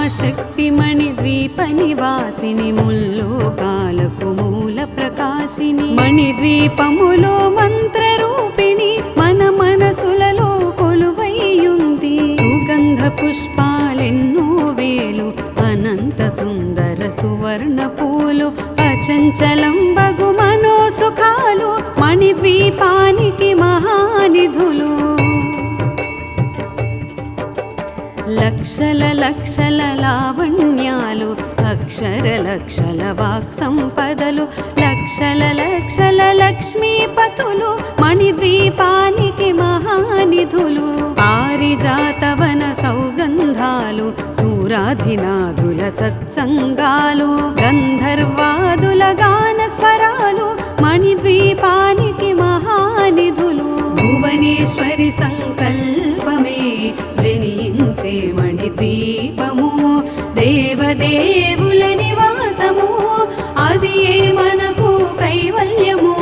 మహాశక్తి మణిద్వీప నివాసిని ముల్లోకాలకు మూల ప్రకాశిని మణిద్వీపములో మంత్రరూపిణి మన మనసులలో కొలువైయుంది సుగంధ పుష్పాలెన్నో వేలు అనంత సుందర సువర్ణ పూలు అచంచలం బగు మనోసుఖాలు మణిద్వీపానికి మహానిధులు లక్షల లక్షల లావణ్యాలు అక్షర లక్షల వాక్ సంపదలు లక్షల లక్షల లక్ష్మీపతులు మణిద్వీపానికి మహానిధులు పారిజాతవన సౌగంధాలు సూరాధినాథుల సత్సంగాలు గంధర్వాదుల గాన స్వరాలు మణిద్వీపానికి మహానిధులు భువనేశ్వరి సంకల్పమే జనించే మణిద్వీపము దేవదేవుల నివాసము అది ఏ మనకు కైవల్యము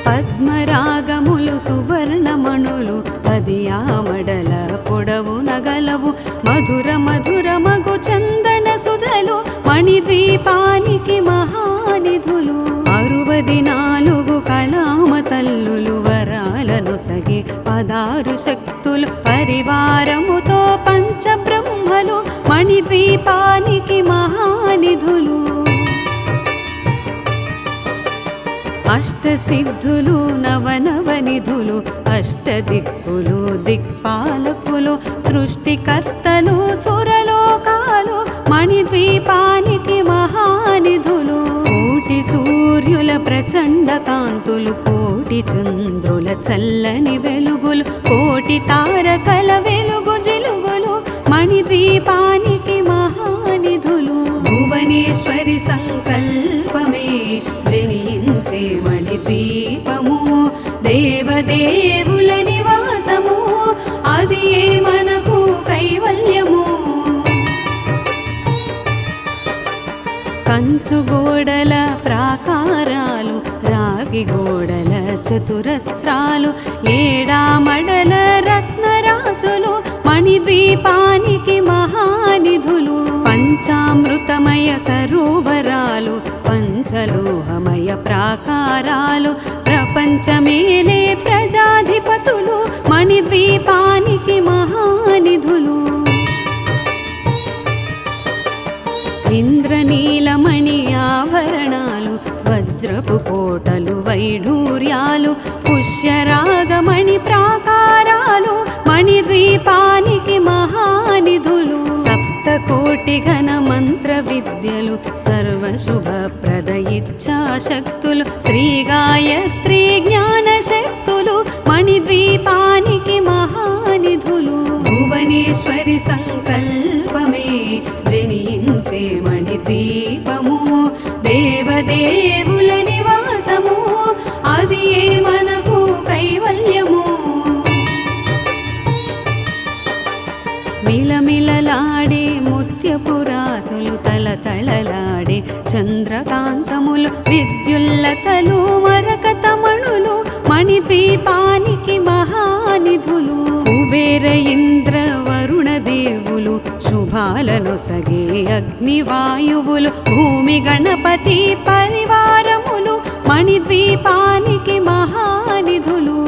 పద్మరాగములు సువర్ణమణులు పది ఆమడల పొడవు నగలవు మధుర మధుర మగు చందన సుధలు మణిద్వీపానికి మహానిధులు 64 కళామ తల్లులు వరాలను సగి 16 శక్తులు పరివారముతో పంచబ్రహ్మలు మణిద్వీపానికి మహానిధులు అష్టసిద్ధులు నవనవనిధులు అష్టదిక్కులు దిక్పాలకులు సృష్టికర్తలు సురలోకాలు మణిద్వీపానికి మహానిధులు కోటి సూర్యుల ప్రచండ కాంతులు కోటి చంద్రుల చల్లని వెలుగులు కోటి తారకల వెలుగు జిలుగులు మణిద్వీపానికి మహానిధులు భువనేశ్వరి సంకల్పమే జనించే మణిద్వీపము దేవదేవుల నివాసము అది ఏ మనకు కైవల్యము కంచు గోడల ప్రాకారాలు రాగి గోడల చతురస్రాలు ఏడామడల రత్నరాసులు మణిద్వీపానికి మహానిధులు పంచామృతమయ సరోవరాలు పంచలోహమయ ప్రాకారాలు ప్రపంచమేలే ప్రజాధిపతులు మణిద్వీపానికి మహానిధులు ఇంద్రనీలమణి ఆభరణాలు వజ్రపు కోటలు వైఢూర్యాలు పుష్యరాగమణి ప్రాకారాలు మణిద్వీపానికి మహానిధులు సప్తకోటి ఘన మంత్ర విద్యలు సర్వశుభప్రద ఇచ్ఛాశక్తులు శ్రీ గాయత్రి జ్ఞాన శక్తులు మణిద్వీపానికి మహానిధులు భువనేశ్వరి సంకల్పమే జనించే మణిద్వీపము దేవదేవుల నివాసము అది ఏ మనకు కైవల్యము మిలమిలలాడే ముత్యపురాసులు తలతళలాడే చంద్రకాంతములు విద్యుల్లతలు మరకతమణులు మణిద్వీపానికి మహానిధులు కుబేర ఇంద్ర వరుణ దేవులు శుభాలను సగే అగ్నివాయువులు భూమి గణపతి పరివారములు మణిద్వీపానికి మహానిధులు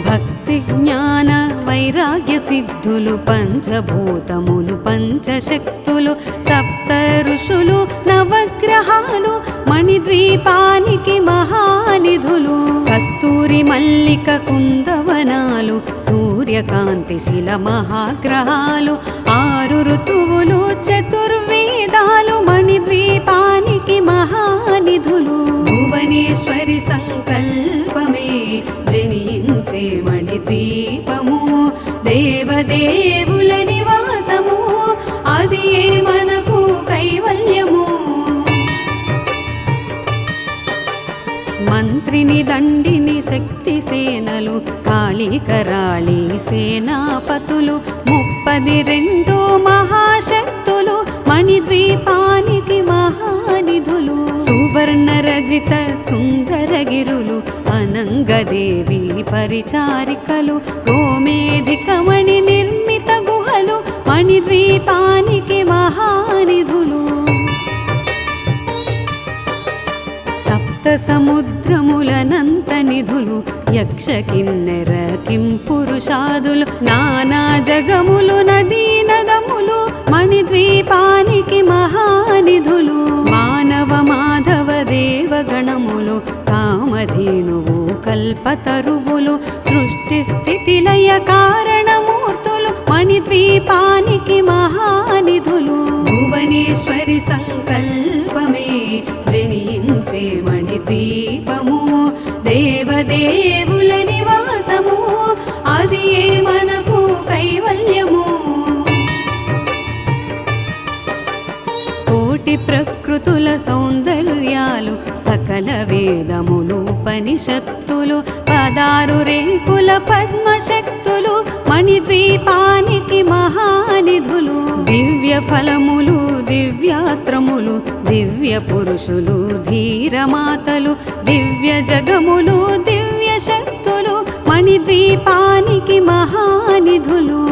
భక్తి జ్ఞాన వైరాగ్య సిద్ధులు పంచభూతములు పంచశక్తులు సప్త ఋషులు నవగ్రహాలు మణిద్వీపానికి మహానిధులు కస్తూరి మల్లిక కుందవనాలు సూర్యకాంతి శిల మహాగ్రహాలు 6 ఋతువులు చతుర్వేదాలు మణిద్వీపానికి మహానిధులు భువనేశ్వరి సంకల్పమే జనించే మణిద్వీపము దేవదేవుల నివాసము అది ఏ మనకు కైవల్యము మంత్రిని దండిని శక్తి సేనలు కాళికరాళి సేనాపతులు 32 మహాశక్తులు మణిద్వీపానికి మహానిధులు సువర్ణ రజిత సుందరగిరులు అనంత గంగదేవి పరిచారికలు గోమేధికమణి నిర్మిత గుహలు మణిద్వీపానికి మహానిధులు సప్త సముద్రములనంత నిధులు యక్ష కిన్నెర కింపురుషాదులు నానా జగములు నదీ నదములు మణిద్వీపానికి మహానిధులు మానవ మాధవ దేవగణములు కామధేనువు కల్పతరువులు సృష్టి స్థితి లయ కారణమూర్తులు మణిద్వీపానికి మహానిధులు భువనేశ్వరి సంకల్పమే జనించే మణిద్వీపము దేవదేవుల నివాసము అది మనకు కైవల్యము కోటి ప్రకృతుల సౌందర్యాలు సకల వేదములు ఉపనిషత్తులు 16 రేకుల పద్మశక్తులు మణిద్వీపానికి మహానిధులు దివ్య ఫలములు దివ్యాస్త్రములు దివ్య పురుషులు ధీరమాతలు దివ్య జగములు దివ్య శక్తులు మణిద్వీపానికి మహానిధులు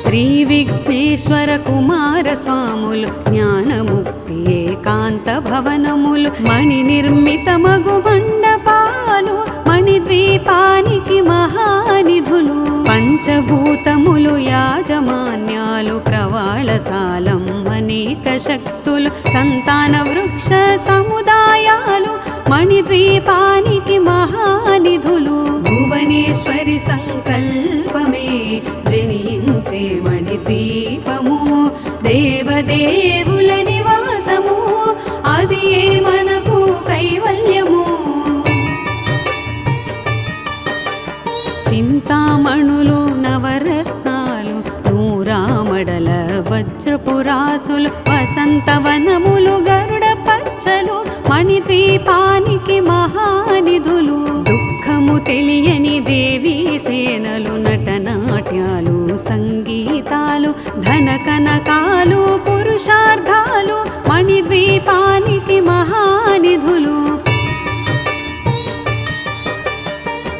శ్రీ విఘ్నేశ్వర కుమార స్వాములు జ్ఞానముక్తి ఏకాంత భవనములు మణి నిర్మితమగు మండపాలు మణిద్వీపానికి మహానిధులు పంచభూతములు యాజమాన్యాలు ప్రవాళసాలం అనేక శక్తులు సంతాన వృక్ష సముదాయాలు మణిద్వీపానికి మహానిధులు భువనేశ్వరి సంకల్పమే జనించే మణిద్వీపము దేవదేవుల నివాసము అది మనకు కైవల్యము చింతామణులు నవరత్నాలు నూరామడల వజ్రపురాసులు వసంతవనములు గరుడ పచ్చలు మణిద్వీపానికి మహానిధులు దుఃఖము తెలియని దేవీ సేనలు నటనాట్యాలు సంగీతాలు ధన కనకాలు పురుషార్థాలు మణిద్వీపానికి మహానిధులు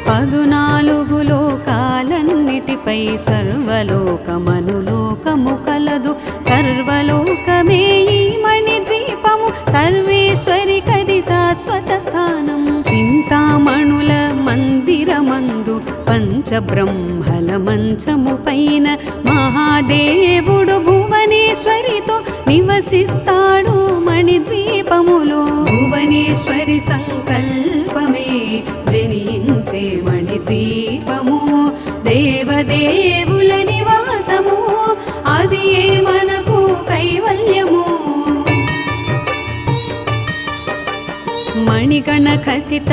14 లోకాలన్నిటిపై సర్వలోకమనులోకము కలదు సర్వలోకమే ఈ మణిద్వీపము సర్వేశ్వరి కది శాశ్వత స్థానం చింతామణుల మందిరమందు పంచబ్రహ్మల మంచము పైన మహాదేవుడు భువనేశ్వరితో నివసిస్తాడు మణిద్వీపములో భువనేశ్వరి సంకల్పమే జనించే మణిద్వీపము దేవదేవుల నివాసము అది మనకు కైవల్యము మణిగణ ఖచిత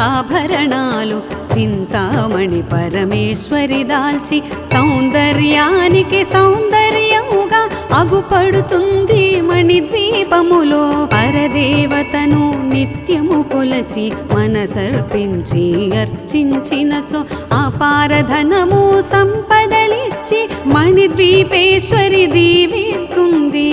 ఆభరణాలు చింతామణి పరమేశ్వరి దాల్చి సౌందర్యానికి సౌందర్యముగా అగుపడుతుంది మణిద్వీపములో పరదేవతను నిత్యము కొలచి మనసర్పించి అర్చించినచో అపారధనము సంపదలిచ్చి మణిద్వీపేశ్వరి దీవిస్తుంది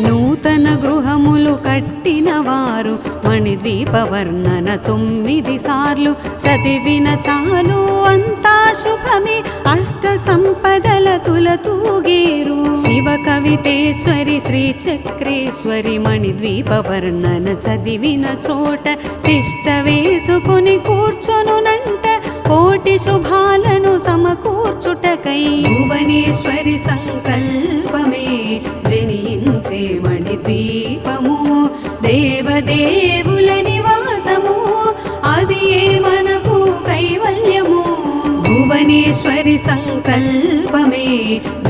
నూతన గృహములు కట్టిన వారు మణిద్వీప వర్ణన 9 సార్లు చదివిన చాలు అంతా శుభమే అష్ట సంపదల తులతూగేరు శివ కవితేశ్వరి శ్రీ చక్రేశ్వరి మణిద్వీప వర్ణన చదివిన చోట తిష్ట వేసుకుని కూర్చొనునంట కోటి శుభాలను సమకూర్చుటకై భువనేశ్వరి సంకల్పమే జనించే మణిద్వీపము దేవదేవుల నివాసము అది మనకు కైవల్యము భువనేశ్వరి సంకల్పమే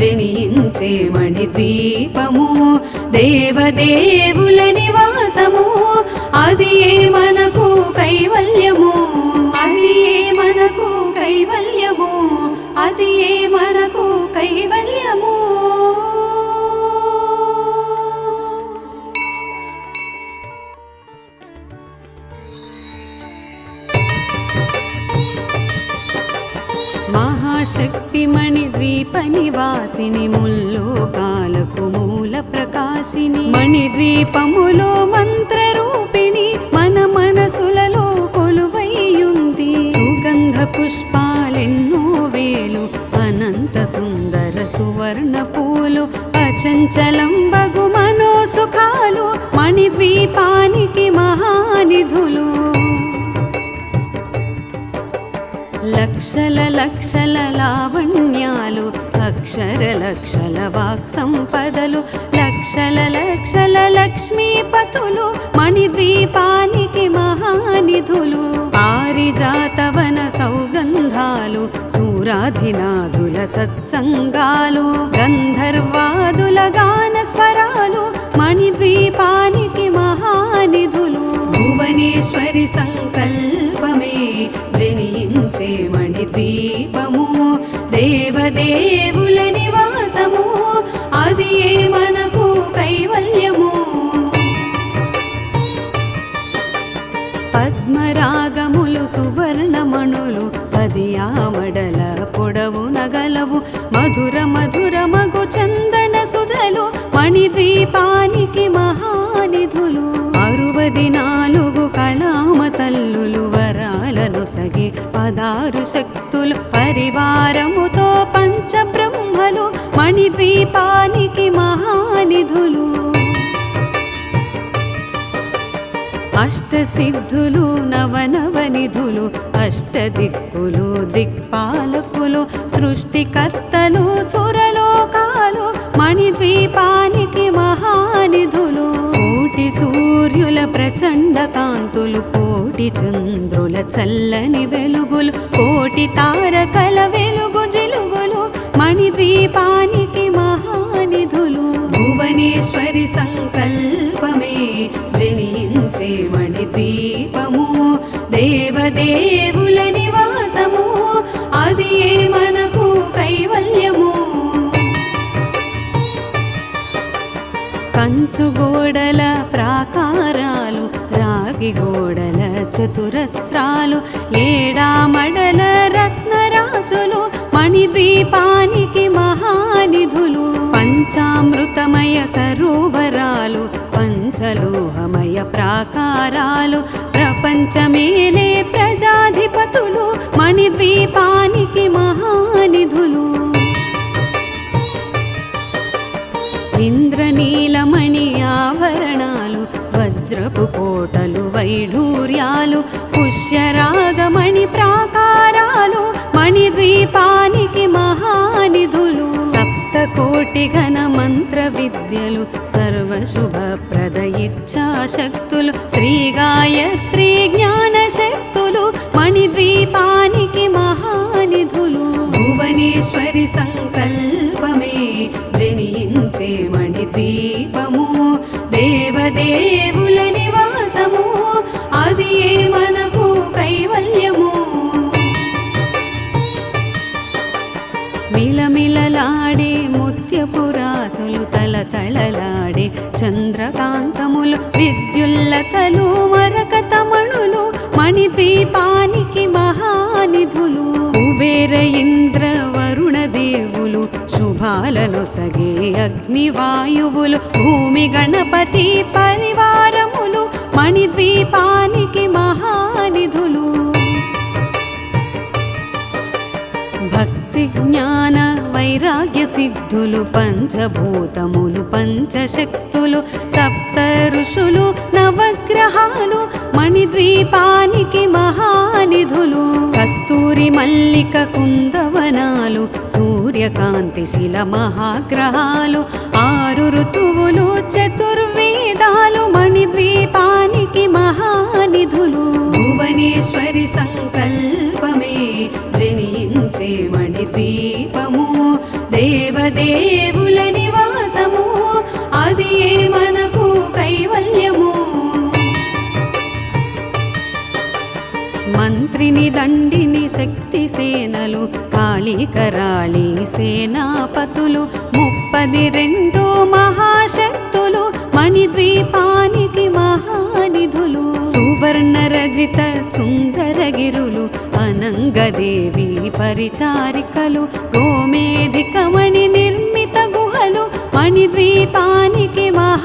జనించే మణిద్వీపము దేవదేవుల నివాసము అది మనకు కైవల్యము అది మనకు కైవల్యము అది మనకు కైవల్యము మహాశక్తి మణిద్వీప నివాసిని ముల్లోకాలకు మూల ప్రకాశ వాసిని మణిద్వీపములో మంత్రరూపిణి మన మనసులలో కొలువైయుంది సుగంధ పుష్పాలెన్నో వేలు అనంత సుందర సువర్ణ పూలు అచంచలం బగు మనోసుఖాలు మణిద్వీపానికి మహానిధులు లక్షల లక్షల లావణ్యాలు అక్షర లక్షల వాక్ సంపదలు లక్షల లక్షల లక్ష్మీపతులు మణిద్వీపానికి మహానిధులు పారిజాతవన సౌగంధాలు సూరాధినాథుల సత్సంగాలు గంధర్వాదుల గాన స్వరాలు మణిద్వీపానికి మహానిధులు భువనేశ్వరి సంకల్పమే జనించే మణిద్వీపము దేవదేవుల నివాసము అది మనకు కైవల్యము పద్మరాగములు సువర్ణమణులు పది ఆమడల పొడవు నగలవు మధుర మధుర మగు చందన సుధలు మణిద్వీపానికి మహానిధులు 64 కళామ తల్లులు వరాలను సగి 16 శక్తులు పరివారముతో పంచబ్రహ్మలు మణిద్వీపానికి మహానిధులు అష్టసిద్ధులు నవనవనిధులు అష్టదిక్కులు దిక్పాలకులు సృష్టికర్తలు సురలోకాలు మణిద్వీపానికి మహానిధులు కోటి సూర్యుల ప్రచండ కాంతులు కోటి చంద్రుల చల్లని వెలుగులు కోటి తారకల వెలుగు జిలుగులు మణిద్వీపానికి మహానిధులు భువనేశ్వరి సంకల్పమే జనించే మణిద్వీపము దేవదేవుల నివాసము అది మనకు కైవల్యము కంచు గోడల ప్రాకారాలు రాగి గోడల చతురస్రాలు ఏడామడల రత్నరాసులు మణిద్వీపానికి మహానిధులు పంచామృతమయ సరోవరాలు పంచలోహమయ ప్రాకారాలు ప్రపంచమేలే ప్రజాధిపతులు మణిద్వీపానికి మహానిధులు ఇంద్రనీలమణి ఆభరణాలు వజ్రపు కోటలు వైఢూర్యాలు పుష్యరాగమణి ప్రాకారాలు మణిద్వీపానికి మహానిధులు సప్తకోటి ఘన మంత్ర విద్యలు సర్వశుభప్రద ఇచ్ఛాశక్తులు శ్రీ గాయత్రి జ్ఞాన శక్తులు మణిద్వీపానికి మహానిధులు భువనేశ్వరి సంకల్పమే జనించే మణిద్వీపము దేవదేవుల నివాసము అది మనకు కైవల్యము మిలమిలలాడే ముత్యపురాసులు తలతళలాడే చంద్రకాంతములు విద్యుల్లతలు మరకతమణులు మణిద్వీపానికి మహానిధులు కుబేర ఇంద్ర వరుణ దేవులు శుభాలను సగే అగ్నివాయువులు భూమి గణపతి పరివారములు మణిద్వీపానికి మహానిధులు భక్తి జ్ఞాన వైరాగ్య సిద్ధులు పంచభూతములు పంచశక్తులు సప్త ఋషులు నవగ్రహాలు మణిద్వీపానికి మహానిధులు కస్తూరి మల్లిక కుందవనాలు సూర్యకాంతి శిల మహాగ్రహాలు 6 ఋతువులు చతుర్వేదాలు మణిద్వీపానికి మహానిధులు భువనేశ్వరి సంకల్పమే జనించే మణిద్వీపము దేవదేవుల నివాసము అది మనకు కైవల్యము మంత్రిని దండిని శక్తి సేనలు కాళికరాళి సేనాపతులు 32 మహాశక్తులు మణిద్వీపానికి మహానిధులు సువర్ణ రజిత సుందరగిరులు అనంగదేవి పరిచారికలు గోమేధికమణి నిర్మిత గుహలు మణిద్వీపానికి మహా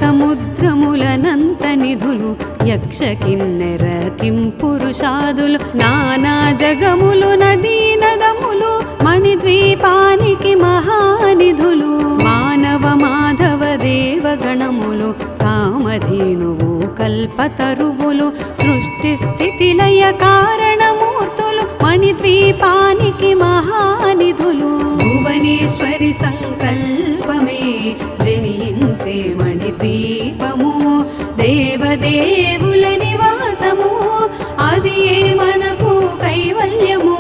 సముద్రములనంత నిధులు యక్ష కిన్నెర కింపురుషాదులు నానా జగములు నదీ నదములు మణిద్వీపానికి మహానిధులు మానవ మాధవ దేవగణములు కామధేనువు కల్పతరువులు సృష్టి స్థితి లయ కారణమూర్తులు మణిద్వీపానికి మహానిధులు భువనేశ్వరి సంకల్పమే జనించే మణిద్వీపము దేవదేవుల నివాసము అది మనకు కైవల్యము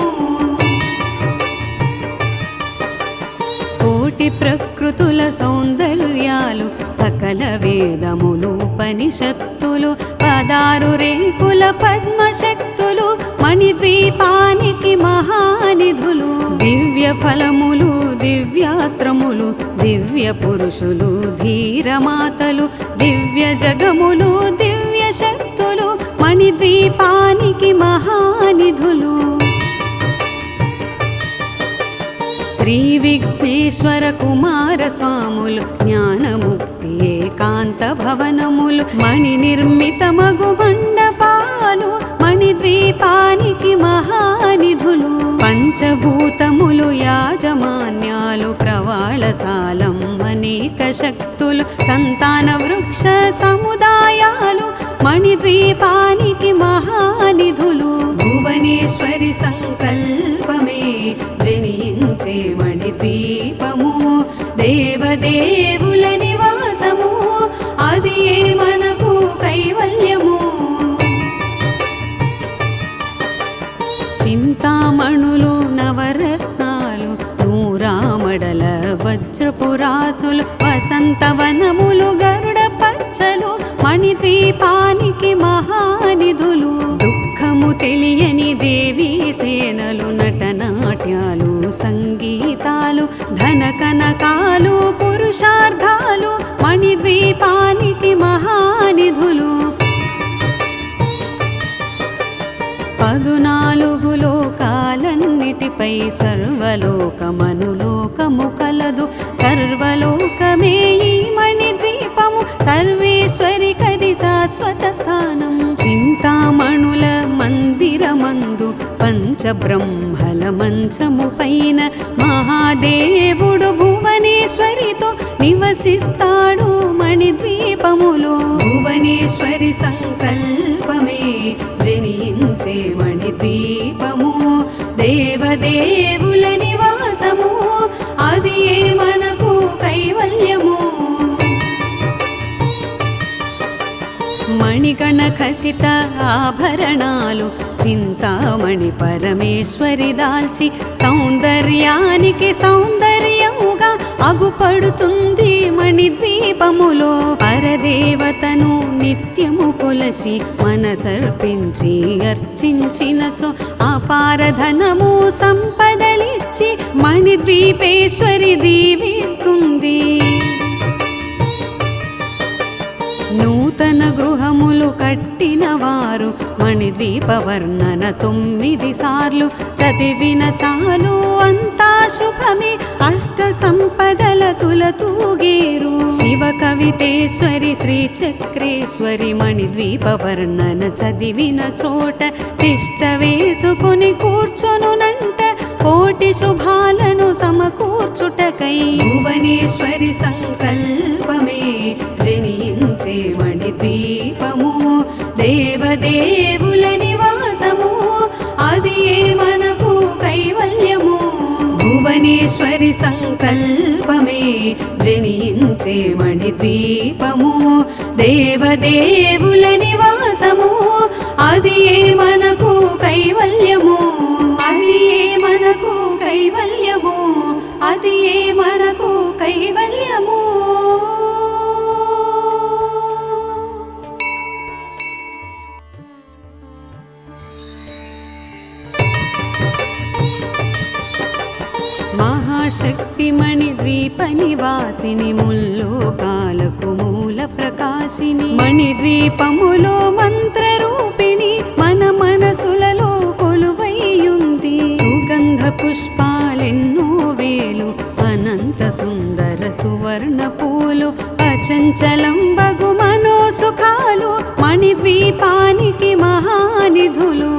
కోటి ప్రకృతుల సౌందర్యాలు సకల వేదములు ఉపనిషత్తులు 16 రేకుల పద్మశక్తులు మణిద్వీపానికి మహానిధులు దివ్య ఫలములు దివ్యాస్త్రములు దివ్య పురుషులు ధీరమాతలు దివ్య జగములు దివ్య శక్తులు మణిద్వీపానికి మహానిధులు శ్రీ విఘ్నేశ్వర కుమార స్వాములు జ్ఞానముక్తి ఏకాంత భవనములు మణి నిర్మితమగు మండపాలు మణిద్వీపానికి మహానిధులు పంచభూతములు యాజమాన్యాలు ప్రవాళశాలం అనేక శక్తులు సంతాన వృక్ష సముదాయాలు మణిద్వీపానికి మహానిధులు భువనేశ్వరి సంకల్పమే జనించే మణిద్వీపము దేవదేవుల నివాసము అది మనకు కైవల్యము చింతామణులు నవరత్నాలు నూరామడల వజ్రపురాసులు వసంతవనములు గరుడ పచ్చలు మణిద్వీపానికి మహానిధులు దుఃఖము తెలియని దేవీ సేనలు నటనాట్యాలు సంగీతాలు ధన కనకాలు పురుషార్థాలు మణిద్వీపానికి మహానిధులు 14 లోకాలన్నిటిపై సర్వలోకమనులోకము కలదు సర్వలోకమే ఈ మణిద్వీపము సర్వేశ్వరి కది శాశ్వత స్థానం చింతామణుల మందిరమందు పంచబ్రహ్మల మంచము పైన మహాదేవుడు భువనేశ్వరితో నివసిస్తాడు మణిద్వీపములో భువనేశ్వరి సంకల్పమే జనించే మణిద్వీపము దేవదేవుల నివాసము అది మనకు కైవల్యము మణిగణ ఖచిత ఆభరణాలు చింతామణి పరమేశ్వరి దాల్చి సౌందర్యానికి సౌందర్యముగా అగుపడుతుంది మణిద్వీపములో పరదేవతను నిత్యము కొలచి మనసర్పించి అర్చించినచో అపారధనము సంపదలిచ్చి మణిద్వీపేశ్వరి దీవిస్తుంది నూతన గృహములు కట్టిన వారు మణిద్వీప వర్ణన 9 సార్లు చదివిన చాలు అంతా శుభమే అష్ట సంపదల తులతూగేరు శివ కవితేశ్వరి శ్రీ చక్రేశ్వరి మణిద్వీప వర్ణన చదివిన చోట తిష్ట వేసుకుని కూర్చొనునంట కోటి శుభాలను సమకూర్చుటకై భువనేశ్వరి సంకల్పమే జనించే మణిద్వీపము దేవదేవుల నివాసము అది మనకు కైవల్యము భువనేశ్వరి సంకల్పమే జనించే మణిద్వీపము దేవదేవుల నివాసము అది మనకు కైవల్యము అది మనకు కైవల్యము అది మనకు కైవల్యము మహాశక్తి మణిద్వీప నివాసిని ముల్లోకాలకు మూల ప్రకాశిని మణిద్వీపములో మంత్రరూపిణి మన మనసులలో కొలువైయుంది సుగంధ పుష్పాలెన్నో వేలు అనంత సుందర సువర్ణ పూలు అచంచలం సుఖాలు మణిద్వీపానికి మహానిధులు.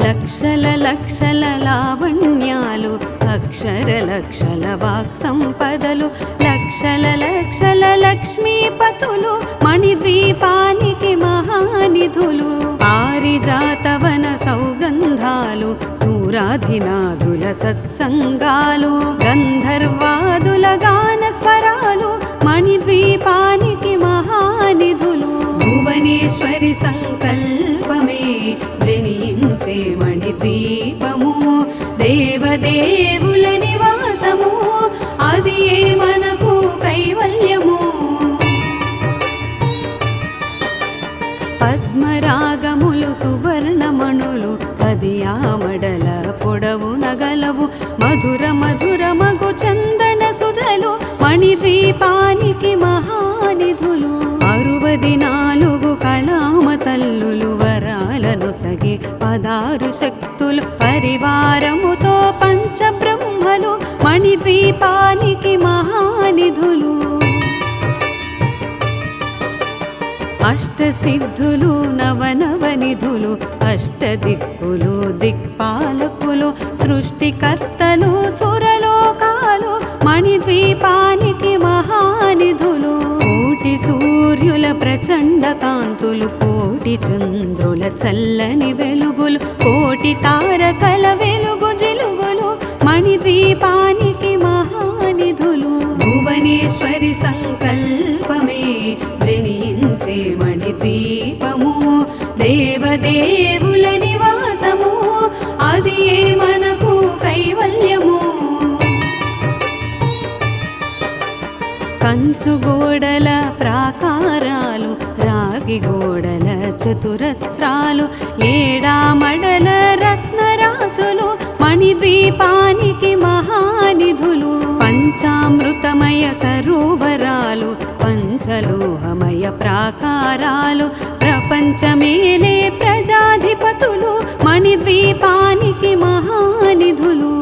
లక్షల లక్షల లావణ్యాలు అక్షర లక్షల వాక్ సంపదలు లక్షల లక్షల లక్ష్మీపతులు మణిద్వీపానికి మహానిధులు. పారిజాతవన సౌగంధాలు సూరాధినాథుల సత్సంగాలు గంధర్వాదుల గాన స్వరాలు మణిద్వీపానికి మహానిధులు. భువనేశ్వరి సంకల్పమే జనించే మణిద్వీపము దేవదేవుల నివాసము అది మనకు కైవల్యము. పద్మరాగములు సువర్ణమణులు పదియామడల పొడవు నగలవు మధుర మధుర మగు చందన సుధలు మణిద్వీపానికి మహానిధులు. 64 కళామ తల్లులు వరాలను సగి 16 శక్తులు పరివారముతో పంచబ్రహ్మలు మణిద్వీపానికి మహానిధులు. అష్టసిద్ధులు నవనవనిధులు అష్టదిక్కులు దిక్పాలకులు సృష్టికర్తలు సురలోకాలు మణిద్వీపానికి మహానిధులు. కోటి సూర్యుల ప్రచండ కాంతులు కోటి చంద్రుల చల్లని వెలుగులు కోటి తారకల వెలుగు జిలుగులు మణిద్వీపానికి మహానిధులు. భువనేశ్వరి సంకల్పమే జనించే మణిద్వీపము దేవదేవుల నివాసము అది మనకు కైవల్యము. కంచు గోడల ప్రాకారాలు రాగి గోడల చతురస్రాలు ఏడామడల రత్నరాసులు మణిద్వీపానికి మహానిధులు. పంచామృతమయ సరోవరాలు పంచలోహమయ ప్రాకారాలు ప్రపంచమేలే ప్రజాధిపతులు మణిద్వీపానికి మహానిధులు.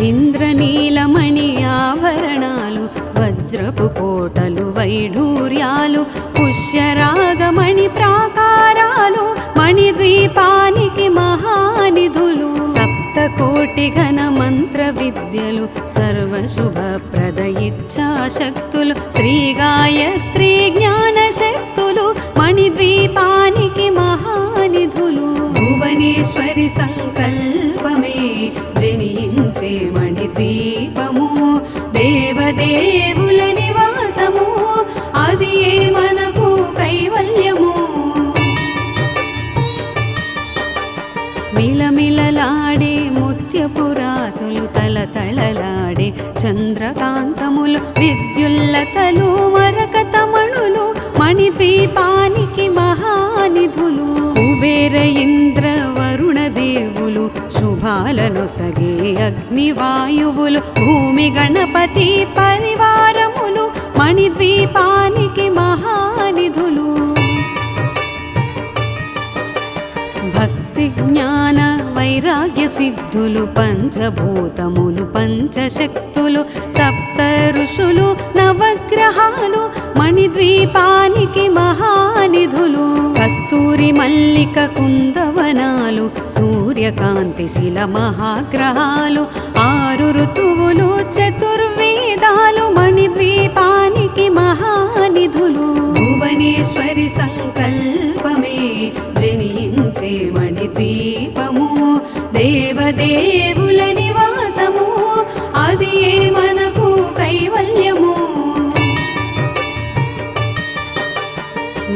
ఇంద్రనీలమణి ఆభరణాలు వజ్రపు కోటలు వైఢూర్యాలు పుష్యరాగమణి ప్రాకారాలు మణిద్వీపానికి మహానిధులు. సప్తకోటి ఘన మంత్ర విద్యలు సర్వశుభప్రద ఇచ్ఛాశక్తులు శ్రీ గాయత్రి జ్ఞాన శక్తులు మణిద్వీపానికి మహానిధులు. భువనేశ్వరి సంకల్పమే జనించే మణిద్వీపము దేవదేవుల నివాసము అది మనకు కైవల్యము. మిలమిలలాడే ముత్యపురాసులు తలతళలాడే చంద్రకాంతములు విద్యుల్లతలు మరకతమణులు మణిద్వీపానికి మహానిధులు. కుబేర ఇంద్ర వరుణ దేవులు శుభాలను సగే అగ్నివాయువులు భూమి గణపతి పరివారములు మణిద్వీపానికి మహానిధులు. భక్తి జ్ఞాన వైరాగ్య సిద్ధులు పంచభూతములు పంచశక్తులు సప్త ఋషులు నవగ్రహాలు మణిద్వీపానికి మహానిధులు. కస్తూరి మల్లిక కుందవనాలు సూర్యకాంతి శిల మహాగ్రహాలు 6 ఋతువులు చతుర్వేదాలు మణిద్వీపానికి మహానిధులు. భువనేశ్వరి సంకల్పమే జనించే మణిద్వీపము దేవదేవుల నివాసము అది మనకు కైవల్యము.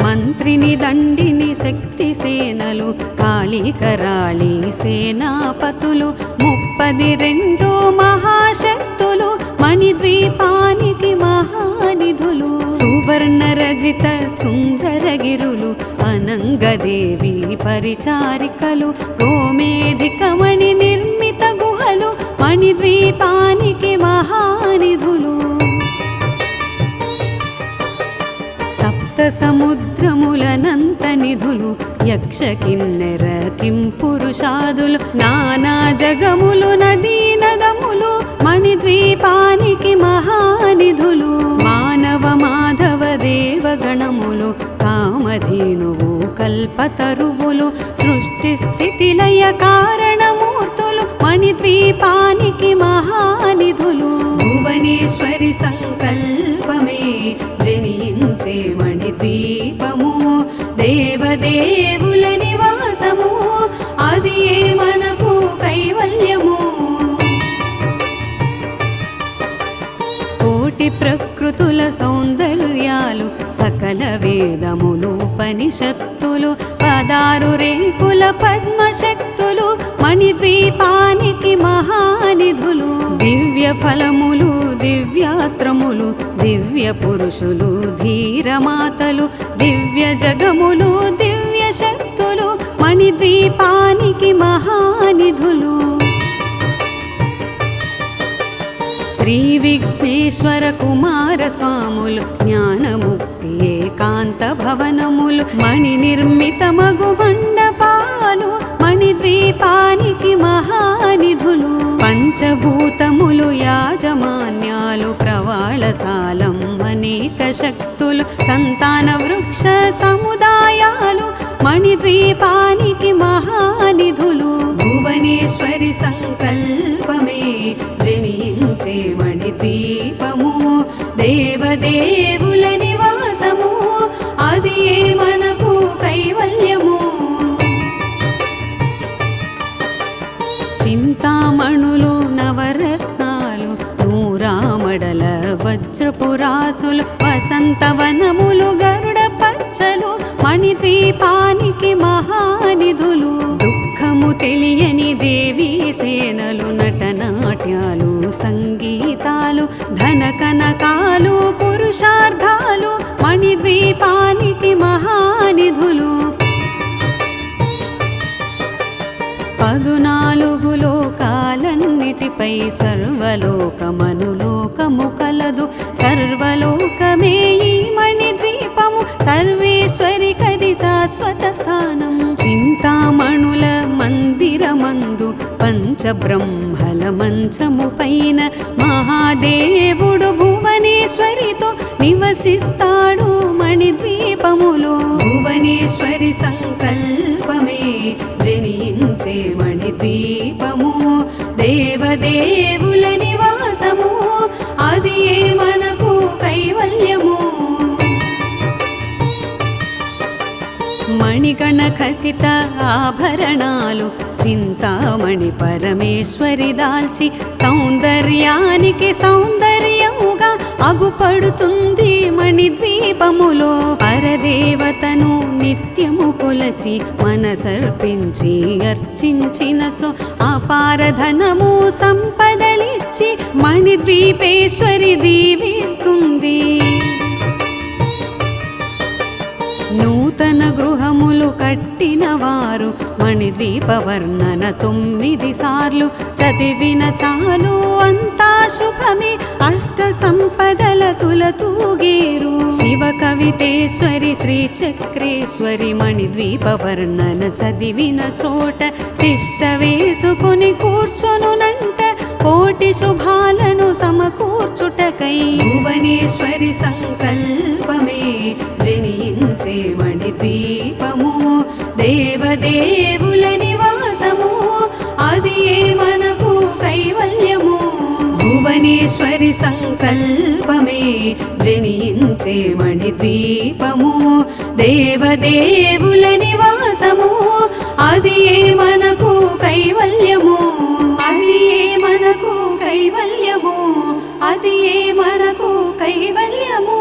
మంత్రిని దండిని శక్తి సేనలు కాళీకరాళి సేనాపతులు 32 మహాశక్తులు మణిద్వీపానికి మహానిధులు. సువర్ణ రజిత సుందరగిరులు అనంగదేవి పరిచారికలు గోమేధికమణి నిర్మిత గుహలు మణిద్వీపానికి మహానిధులు. సప్త సముద్రములనంత నిధులు యక్ష కిన్నెర కింపురుషాదులు నానా జగములు నదీ నదములు మణిద్వీపానికి మహానిధులు మానవ మాధవ దేవగణములు కామధేనువు కల్పతరువులు సృష్టి స్థితి లయ కారణమూర్తులు మణిద్వీపానికి మహానిధులు భువనేశ్వరి సంకల్పమే జనించే మణిద్వీపము దేవదేవుల నివాసము అది మనకు కైవల్యము కోటి ప్రకృతుల సౌందర్యాలు సకల వేదములు ఉపనిషత్తులు 16 రేకుల పద్మశక్తులు మణిద్వీపానికి మహానిధులు దివ్య ఫలములు దివ్యాస్త్రములు దివ్య పురుషులు ధీరమాతలు దివ్య జగములు దివ్య శక్తులు మణిద్వీపానికి మహానిధులు శ్రీ విఘ్నేశ్వర కుమార స్వాములు జ్ఞానముక్తి ఏకాంత భవనములు మణి నిర్మితమగు మండపాలు మణిద్వీపానికి మహానిధులు పంచభూతములు యాజమాన్యాలు ప్రవాళశాలం అనేక శక్తులు సంతాన వృక్ష సముదాయాలు మణిద్వీపానికి మహానిధులు భువనేశ్వరి సంకల్పమే జనించే మణిద్వీపము దేవదేవుల నివాసము అది మనకు కైవల్యము చింతామణులు నవరత్నాలు నూరామడల వజ్రపురాసులు వసంతవనములు గరుడ పచ్చలు మణిద్వీపానికి మహానిధులు దుఃఖము తెలియని దేవీ సేనలు నటనాట్యాలు సంగీతాలు ధన కనకాలు పురుషార్థాలు మణిద్వీపానికి మహానిధులు 14 లోకాలన్నిటిపై సర్వలోకమనులోకము కలదు సర్వలోకమే ఈ మణిద్వీపము సర్వేశ్వరి కది శాశ్వత స్థానం చింతామణుల మందిరమందు పంచబ్రహ్మల మంచము పైన మహాదేవుడు భువనేశ్వరితో నివసిస్తాడు మణిద్వీపములో భువనేశ్వరి సంకల్పమే జనించే మణిద్వీపము దేవదేవుల నివాసము అది మనకు కైవల్యము మణిగణ ఖచిత ఆభరణాలు చింతామణి పరమేశ్వరి దాల్చి సౌందర్యానికి సౌందర్యముగా అగుపడుతుంది మణిద్వీపములో పరదేవతను నిత్యము కొలచి మనసర్పించి అర్చించినచో అపారధనము సంపదలిచ్చి మణిద్వీపేశ్వరి దీవిస్తుంది నూతన గృహములు కట్టిన వారు మణిద్వీప వర్ణన 9 సార్లు చదివిన చాలు అంతా శుభమే అష్ట సంపదల తులతూగేరు శివ కవితేశ్వరి శ్రీ చక్రేశ్వరి మణిద్వీప వర్ణన చదివిన చోట తిష్ట వేసుకుని కూర్చొనునంట కోటి శుభాలను సమకూర్చుటకై భువనేశ్వరి సంకల్పమే జనించే మణిద్వీపము దేవదేవుల నివాసము అది మనకు కైవల్యము భువనేశ్వరి సంకల్పమే జనించే మణిద్వీపము దేవదేవుల నివాసము అది మనకు కైవల్యము అది మనకు కైవల్యము అది మనకు కైవల్యము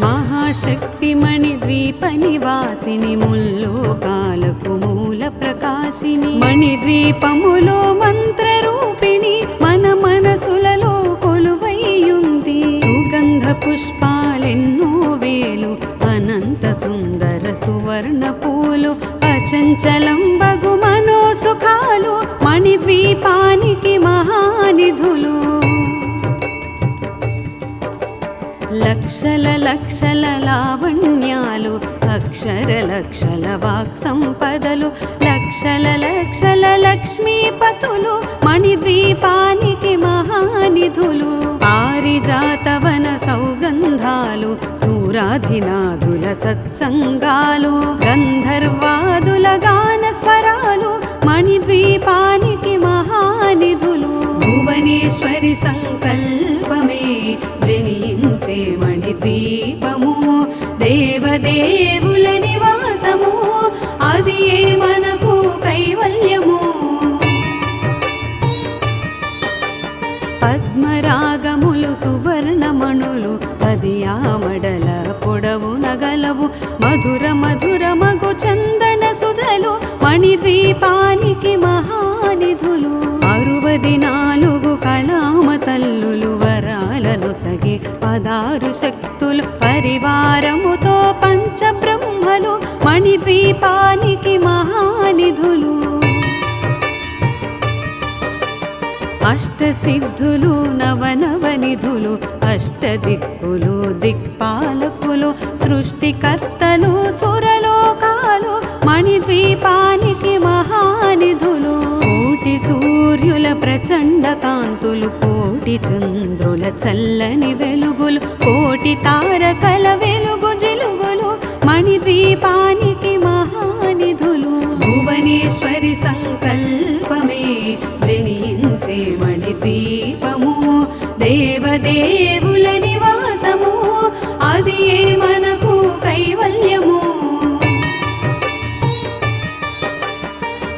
మహాశక్తి మణిద్వీప నివాసిని ముల్లోకాలకు మూల ప్రకాశిని మణిద్వీపములో మంత్రరూపిణి మన మనసులలో కొలువైయుంది సుగంధ పుష్పాలెన్నో వేలు అనంత సుందర సువర్ణ పూలు అచంచలంబగు మనోసుఖాలు మణిద్వీపానికి మహానిధులు. లక్షల లక్షల లావణ్యాలు అక్షర లక్షల వాక్ సంపదలు లక్షల లక్షల లక్ష్మీపతులు మణిద్వీపానికి మహానిధులు. పారిజాతవన సౌగంధాలు సూరాధినాథుల సత్సంగాలు గంధర్వాదుల గాన స్వరాలు మణిద్వీపానికి మహానిధులు. భువనేశ్వరి సంకల్పమే జనించే మణిద్వీపము దేవదేవుల నివాసము అది ఏ మనకు కైవల్యము. పద్మరాగములు సువర్ణమణులు పదియామడల పొడవు నగలవు మధుర మధుర మగు చందన సుధలు మణిద్వీపానికి మహానిధులు. 64 కళామ తల్లులు వరాలను సగి 16 శక్తులు పరివారముతో పంచబ్రహ్మలు మణిద్వీపానికి మహానిధులు. అష్టసిద్ధులు నవనవనిధులు అష్టదిక్కులు దిక్పాలకులు సృష్టికర్తలు సురలోకాలు మణిద్వీపానికి మహానిధులు. కోటి సూర్యుల ప్రచండ కాంతులు కోటి చంద్రుల చల్లని వెలుగులు కోటి తారకల వెలుగు జిలుగులు మణిద్వీపానికి మహానిధులు. భువనేశ్వరి సంకల్పమే జనించే మణిద్వీపము దేవదేవుల నివాసము అది ఏ మనకు కైవల్యము.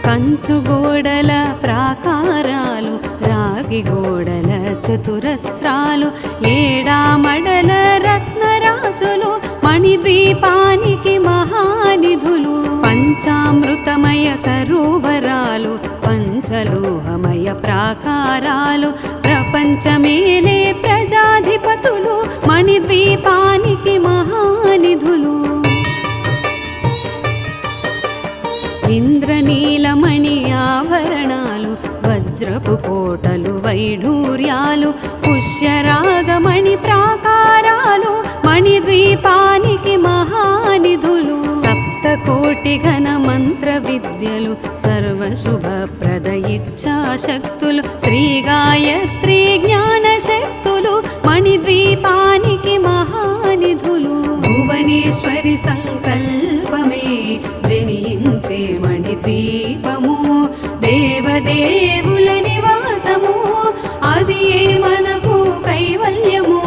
కంచుగోడల ప్రాకారాలు రాగి గోడల చతురస్రాలు ఏడామడల రత్నరాసులు మణిద్వీపానికి మహానిధులు. పంచామృతమయ సరోవరాలు పంచలోహమయ ప్రాకారాలు ప్రపంచమేలే ప్రజాధిపతులు మణిద్వీపానికి మహానిధులు. ఇంద్రనీలమణి ఆభరణాలు వజ్రపు కోటలు వైఢూర్యాలు పుష్యరాగమణి ప్రాకారాలు మణిద్వీపానికి మహానిధులు. సప్తకోటి ఘన మంత్ర విద్యలు సర్వశుభప్రద ఇచ్ఛాశక్తులు శ్రీ గాయత్రి జ్ఞాన శక్తులు మణిద్వీపానికి మహానిధులు. భువనేశ్వరి సంకల్పమే జనించే మణిద్వీపము దేవదేవుల నివాసము అది ఏ మనకు కైవల్యము.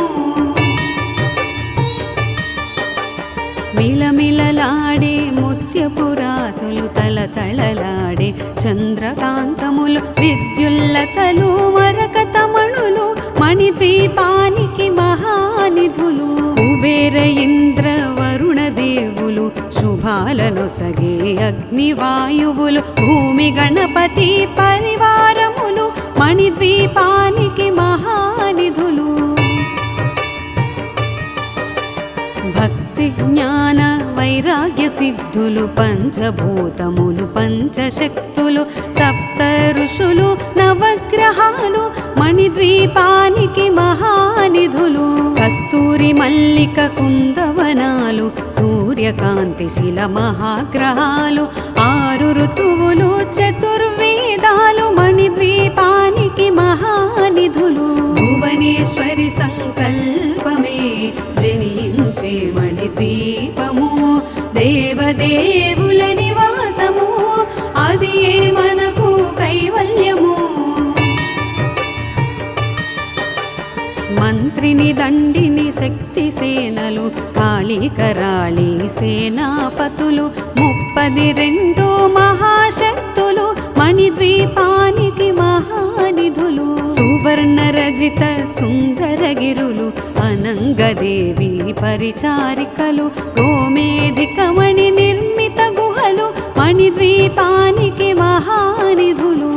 మిలమిలలాడే ముత్యపురాసులు తలతళలాడే చంద్రకాంతములు విద్యుల్లతలు మరకతమణులు మణిద్వీపానికి మహానిధులు. కుబేర ఇంద్ర వరుణ దేవులు శుభాలను సగే అగ్నివాయువులు భూమి గణపతి పరివారములు మణిద్వీపానికి మహానిధులు. భక్తి జ్ఞాన వైరాగ్య సిద్ధులు పంచభూతములు పంచశక్తులు సప్త ఋషులు నవగ్రహాలు మణిద్వీపానికి మహానిధులు. కస్తూరి మల్లిక కుందవనాలు సూర్యకాంతి శిల మహాగ్రహాలు 6 ఋతువులు చతుర్వేదాలు మణిద్వీపానికి మహానిధులు. భువనేశ్వరి సంకల్పమే జనించే మణిద్వీపము దేవదేవుల నివాసము అది ఏ మనకు కైవల్యము. మంత్రిని దండిని శక్తి సేనలు కాళీకరాళి సేనాపతులు 32 మహాశక్తులు మణిద్వీపానికి మహానిధులు. సువర్ణ రజిత సుందరగిరులు అనంగదేవి పరిచారికలు గోమేధికమణి నిర్మిత గుహలు మణిద్వీపానికి మహానిధులు.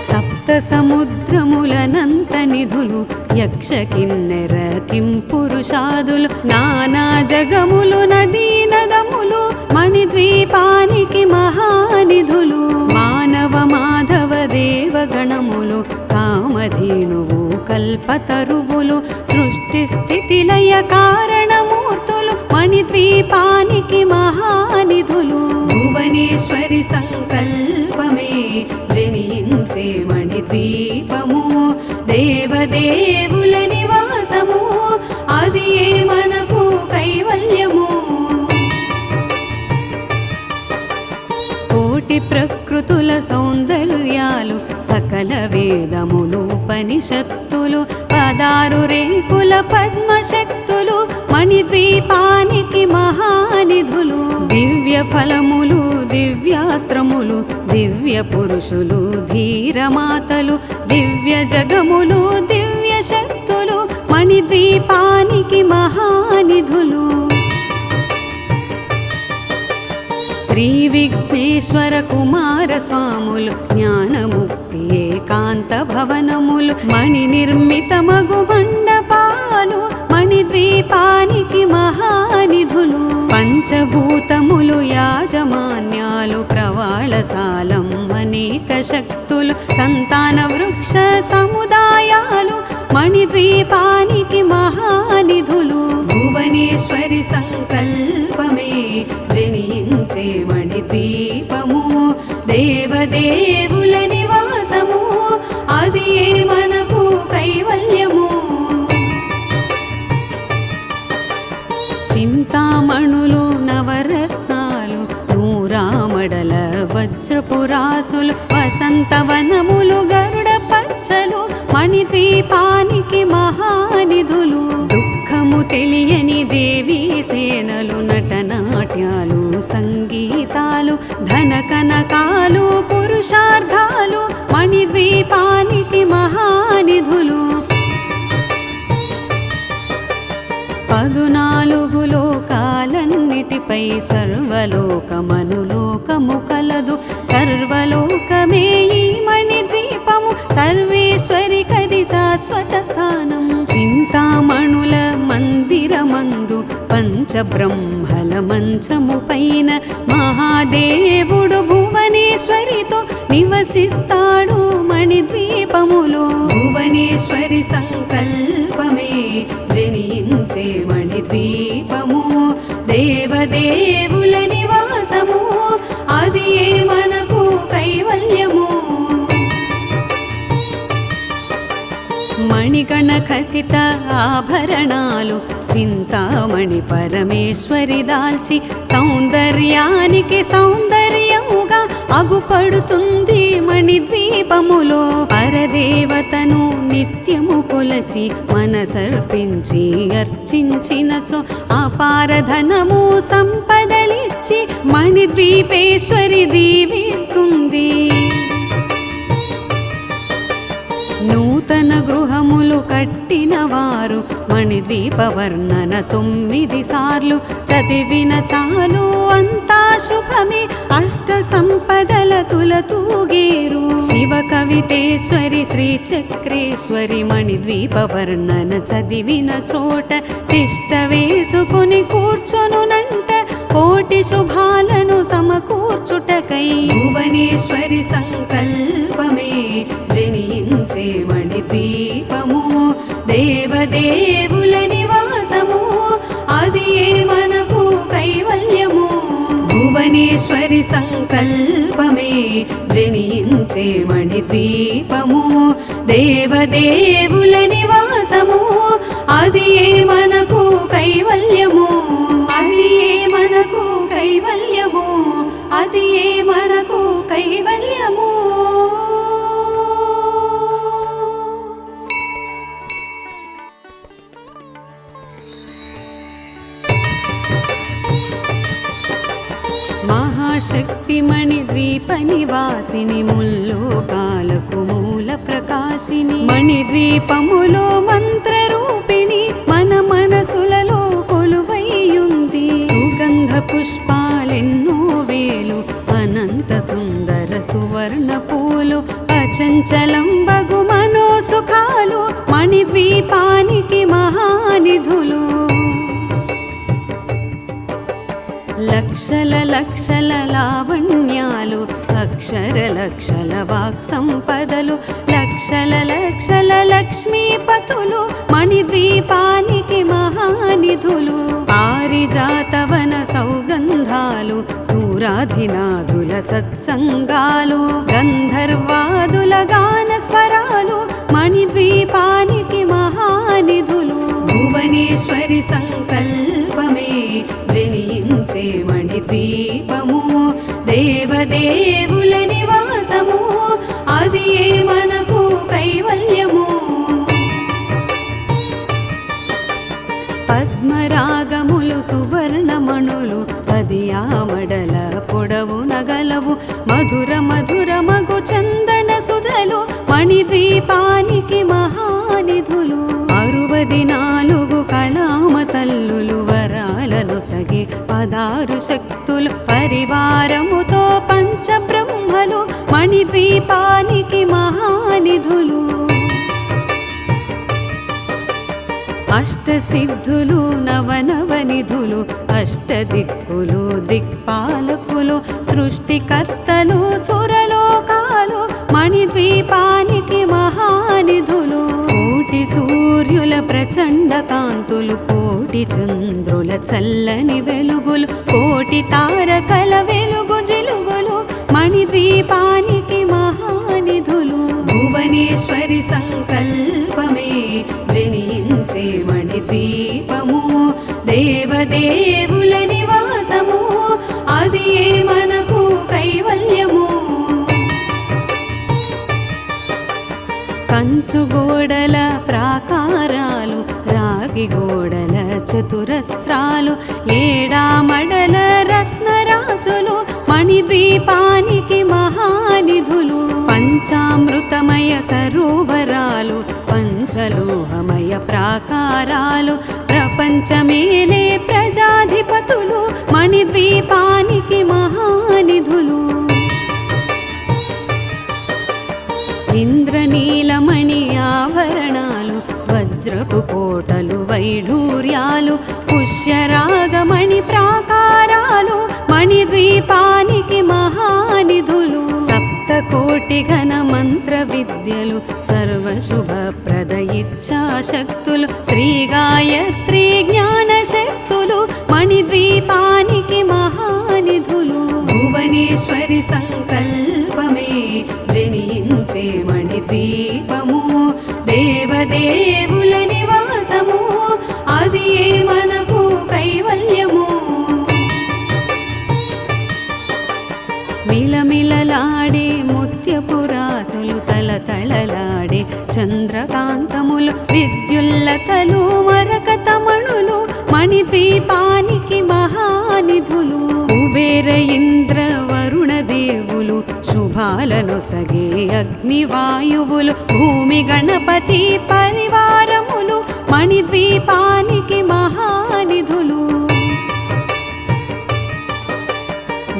సప్త సముద్రములనంత నిధులు యక్ష కిన్నెర కింపురుషాదులు నానా జగములు నదీ నదములు మణిద్వీపానికి మహానిధులు మానవ మాధవ దేవగణములు కామధేనువు కల్పతరువులు సృష్టి స్థితి లయ కారణమూర్తులు మణిద్వీపానికి మహానిధులు భువనేశ్వరి సంకల్పమే జనించే మణిద్వీపము దేవదేవుల నివాసము అది మనకు కైవల్యము కోటి ప్రకృతుల సౌందర్యాలు సకల వేదములు ఉపనిషత్తులు 16 రేకుల పద్మశక్తులు మణిద్వీపానికి మహానిధులు దివ్య ఫలములు దివ్యాస్త్రములు దివ్య పురుషులు ధీరమాతలు దివ్య జగములు దివ్య శక్తులు మణిద్వీపానికి మహానిధులు శ్రీ విఘ్నేశ్వర కుమార స్వాములు జ్ఞానముక్తి ఏకాంత భవనములు మణి నిర్మితమగు మండపాలు మణిద్వీపానికి మహానిధులు పంచభూతములు యాజమాన్యాలు ప్రవాళశాలం అనేక శక్తులు సంతాన వృక్ష సముదాయాలు మణిద్వీపానికి మహానిధులు భువనేశ్వరి సంకల్పమే జనించే మణిద్వీపము దేవదేవుల నివాసము అది మనకు కైవల్యము చింతామణులు నవరత్నాలు నూరామడల వజ్రపురాసులు వసంతవనములు గరుడ పచ్చలు మణిద్వీపానికి మహానిధులు దుఃఖము తెలియని దేవీ సేనలు నటనాట్యాలు సంగీతాలు ధన కనకాలు పురుషార్థాలు మణిద్వీపానికి మహానిధులు 14 లోకాలన్నిటిపై సర్వలోకమనులోకము కలదు సర్వలోకమే ఈ మణిద్వీపము సర్వేశ్వరి కది శాశ్వత స్థానం చింతామణుల మందిరమందు పంచబ్రహ్మల మంచము పైన మహాదేవుడు భువనేశ్వరితో నివసిస్తాడు మణిద్వీపములో భువనేశ్వరి సంకల్పమే జనించే మణిద్వీపము దేవదేవుల నివాసము అది మనకు కైవల్యము మణిగణ ఖచిత ఆభరణాలు చింతామణి పరమేశ్వరి దాల్చి సౌందర్యానికి సౌందర్యముగా అగుపడుతుంది మణిద్వీపములో పరదేవతను నిత్యము కొలచి మనసర్పించి అర్చించినచో అపారధనము సంపదలిచ్చి మణిద్వీపేశ్వరి దీవిస్తుంది నూతన గృహములు కట్టిన వారు మణిద్వీప వర్ణన 9 సార్లు చదివిన చాలు అంతా శుభమే అష్ట సంపదల తులతూగేరు శివ కవితేశ్వరి శ్రీ చక్రేశ్వరి మణిద్వీప వర్ణన చదివిన చోట తిష్ట వేసుకుని కూర్చొనునంట కోటి శుభాలను సమకూర్చుటకై భువనేశ్వరి సంకల్పమే జనించే మణిద్వీపము దేవదేవుల నివాసము అది మనకు కైవల్యము భువనేశ్వరి సంకల్పమే జనించే మణిద్వీపము దేవదేవుల నివాసము అది మనకు కైవల్యము అది మనకు కైవల్యము అది మనకు కైవల్యము మహాశక్తి మణిద్వీప నివాసిని ముల్లోకాలకు మూల ప్రకాశిని మణిద్వీపములో మంత్రరూపిణి మన మనసులలో కొలువైయుంది సుగంధ పుష్పాలెన్నో వేలు అనంత సుందర సువర్ణ పూలు అచంచలంబగు మనోసుఖాలు మణిద్వీపానికి మహానిధులు. లక్షల లక్షల లావణ్యాలు అక్షర లక్షల వాక్ సంపదలు లక్షల లక్షల లక్ష్మీపతులు మణిద్వీపానికి మహానిధులు. పారిజాతవన సౌగంధాలు సూరాధినాథుల సత్సంగాలు గంధర్వాదుల గాన స్వరాలు మణిద్వీపానికి మహానిధులు. భువనేశ్వరి సంకల్పమే జనించే మణిద్వీపము దేవదేవుల నివాసము అది ఏ మనకు కైవల్యము. పద్మరాగములు సువర్ణమణులు పదియామడల పొడవు నగలవు మధుర మధుర మగు చందన సుధలు మణిద్వీపానికి మహానిధులు. 64 కళామ తల్లులు వరాలను సగి 16 శక్తులు పరివారముతో పంచబ్రహ్మలు మణిద్వీపానికి మహానిధులు. అష్టసిద్ధులు నవనవనిధులు అష్టదిక్కులు దిక్పాలకులు సృష్టికర్తలు సురలోకాలు మణిద్వీపానికి మహానిధులు. కోటి సూర్యుల ప్రచండ కాంతులు కోటి చంద్రుల చల్లని వెలుగులు కోటి తారకల వెలుగు జిలుగులు మణిద్వీపానికి మహానిధులు. భువనేశ్వరి సంకల్పమే జనించే మణిద్వీపము దేవదేవుల నివాసము అది ఏ మనకు కైవల్యము. కంచుగోడల ప్రాకారాలు రాగి గోడల చతురస్రాలు ఏడామడల రత్నరాసులు మణిద్వీపానికి మహానిధులు. పంచామృతమయ సరోవరాలు పంచలోహమయ ప్రాకారాలు ప్రపంచమేలే ప్రజాధిపతులు మణిద్వీపానికి మహానిధులు. ఇంద్రనీలమణి ఆభరణాలు వజ్రపు కోటలు వైఢూర్యాలు పుష్యరాగమణి ప్రాకారాలు మణిద్వీపానికి మహానిధులు. సప్తకోటి ఘన మంత్ర విద్యలు సర్వశుభప్రద ఇచ్ఛాశక్తులు శ్రీ గాయత్రి జ్ఞాన శక్తులు మణిద్వీపానికి మహానిధులు. భువనేశ్వరి సంకల్పమే జనించే మణిద్వీపము దేవదేవుల నివాసము అది ఏ మనకు కైవల్యము. మిలమిలలాడే ముత్యపురాసులు తలతళలాడే చంద్రకాంతములు విద్యుల్లతలు మరకతమణులు మణిద్వీపానికి మహానిధులు. కుబేర ఇంద్ర వరుణ దేవులు శుభాలను సగే అగ్నివాయువులు భూమి గణపతి పరివారములు మణిద్వీపానికి మహానిధులు.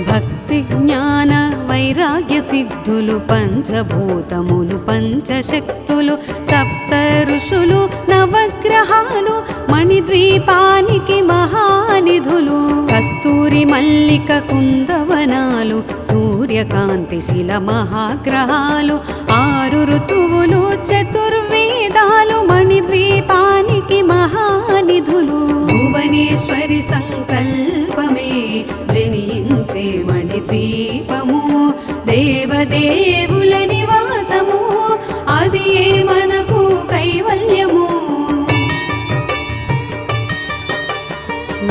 భక్తి జ్ఞాన వైరాగ్య సిద్ధులు పంచభూతములు పంచశక్తులు సప్త ఋషులు నవగ్రహాలు మణిద్వీపానికి మహానిధులు. కస్తూరి మల్లిక కుందవనాలు సూర్యకాంతి శిల మహాగ్రహాలు 6 ఋతువులు చతుర్వేదాలు మణిద్వీపానికి మహానిధులు. భువనేశ్వరి సంకల్పమే జనించే మణిద్వీపము దేవదేవుల నివాసము అది ఏ మనకు కైవల్యము.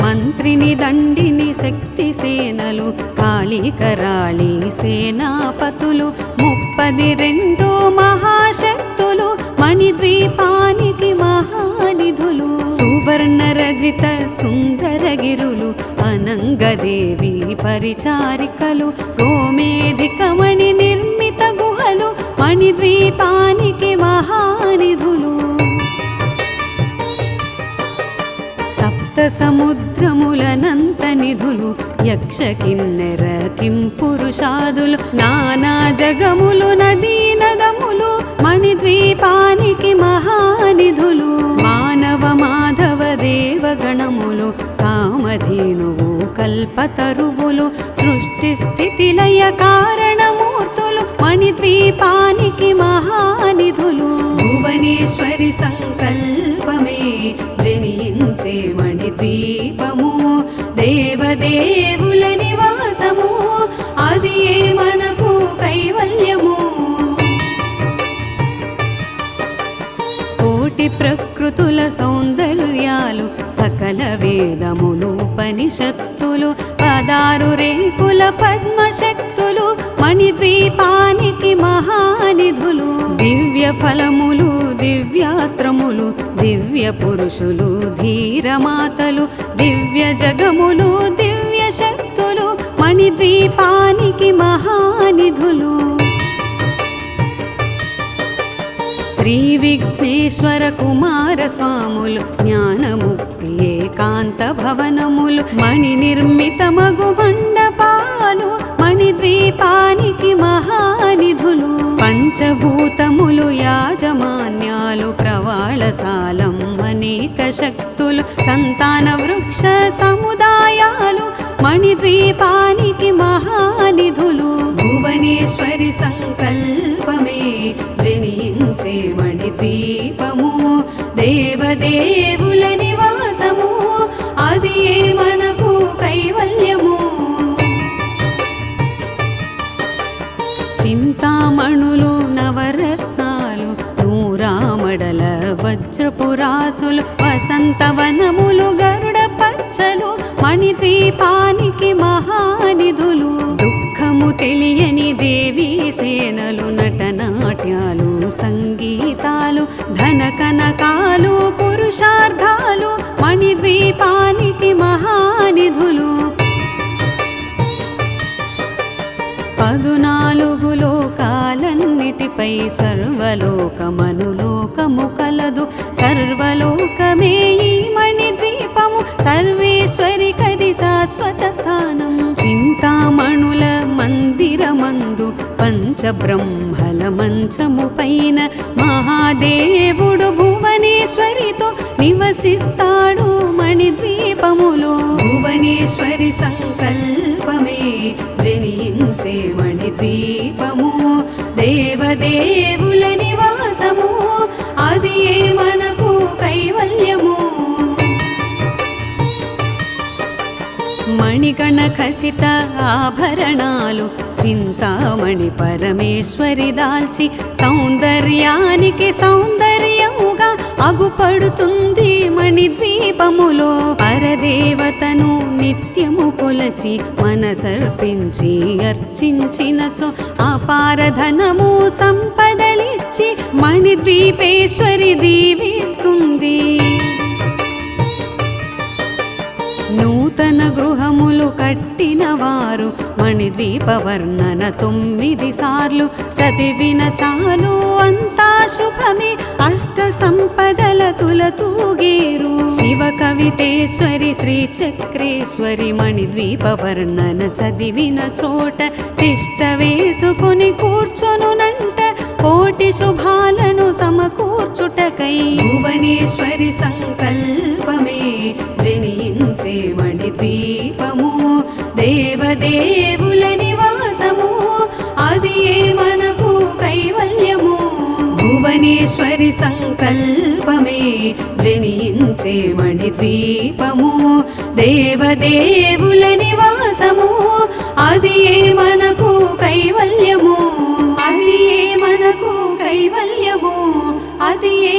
మంత్రిని దండిని శక్తి సేనలు కాళీకరాళి సేనాపతులు 32 మహాశక్తులు మణిద్వీపానికి మహానిధులు. సువర్ణ రజిత సుందరగిరులు అనంగదేవి పరిచారికలు గోమేధికమణి నిర్మిత గుహలు మణిద్వీపానికి మహానిధులు. సప్త సముద్రములనంత నిధులు యక్ష కిన్నెర కింపురుషాదులు నానా జగములు నదీ మణినదములు మణిద్వీపానికి మహానిధులు మానవ మాధవ దేవగణములు కామధేనువు కల్పతరువులు సృష్టి స్థితి లయ కారణమూర్తులు మణిద్వీపానికి మహానిధులు భువనేశ్వరి సంకల్పమే జనించే మణిద్వీపము దేవదేవుల నివాసము అది ఏ మనకు కైవల్యము కోటి ప్రకృతుల సౌందర్యాలు సకల వేదములు ఉపనిషత్తులు 16 రేకుల పద్మశక్తులు మణిద్వీపానికి మహానిధులు దివ్య ఫలములు దివ్యాస్త్రములు దివ్య పురుషులు ధీరమాతలు దివ్య జగములు దివ్య శక్తులు మణిద్వీపానికి మహానిధులు శ్రీ విఘ్నేశ్వర కుమార స్వాములు జ్ఞానముక్తి ఏకాంత భవనములు మణి నిర్మితమగు మండపాలు మణిద్వీపానికి మహానిధులు పంచభూతములు యాజమాన్యాలు ప్రవాళసాలం అనేక శక్తులు సంతాన వృక్ష సముదాయాలు మణిద్వీపానికి మహానిధులు భువనేశ్వరి సంకల్పమే జనించే మణిద్వీపము దేవదేవుల నివాసము అది ఏ మనకు కైవల్యము చింతామణులు నవరత్నాలు నూరామడల వజ్రపురాసులు వసంతవనములు గరుడ పచ్చలు మణిద్వీపానికి మహానిధులు దుఃఖము తెలియని దేవీ సేనలు నటనాట్యాలు సంగీతాలు ధన కనకాలు పురుషార్థాలు మణిద్వీపానికి మహానిధులు 14 లోకాలన్నిటిపై సర్వలోకమనులోకము కలదు సర్వలోకమే ఈ మణిద్వీపము సర్వేశ్వరి కది శాశ్వత స్థానం చింతామణుల మందిరమందు పంచబ్రహ్మల మంచము పైన మహాదేవుడు భువనేశ్వరితో నివసిస్తాడు మణిద్వీపములో భువనేశ్వరి సంకల్పమే జనించే మణిద్వీపము దేవదేవుల నివాసము అది ఏ మనకు కైవల్యము మణిగణ ఖచిత ఆభరణాలు చింతామణి పరమేశ్వరి దాల్చి సౌందర్యానికి సౌందర్యముగా అగుపడుతుంది మణిద్వీపములో పరదేవతను నిత్యము కొలచి మనసర్పించి అర్చించినచో అపారధనము సంపదలిచ్చి మణిద్వీపేశ్వరి దీవిస్తుంది నూతన గృహములు కట్టిన వారు మణిద్వీప వర్ణన 9 సార్లు చదివిన చాలు అంతా శుభమే అష్ట సంపదల తులతూగేరు శివ కవితేశ్వరి శ్రీ చక్రేశ్వరి మణిద్వీప వర్ణన చదివిన చోట తిష్ట వేసుకుని కూర్చొనునంట కోటి శుభాలను సమకూర్చుటకై భువనేశ్వరి సంకల్పమే జనించే మణిద్వీపము దేవదేవుల నివాసము అది ఏ మనకు కైవల్యము భువనేశ్వరి సంకల్పమే జనించే మణిద్వీపము దేవదేవుల నివాసము అది ఏ మనకు కైవల్యము అది ఏ మనకు కైవల్యము అది ఏ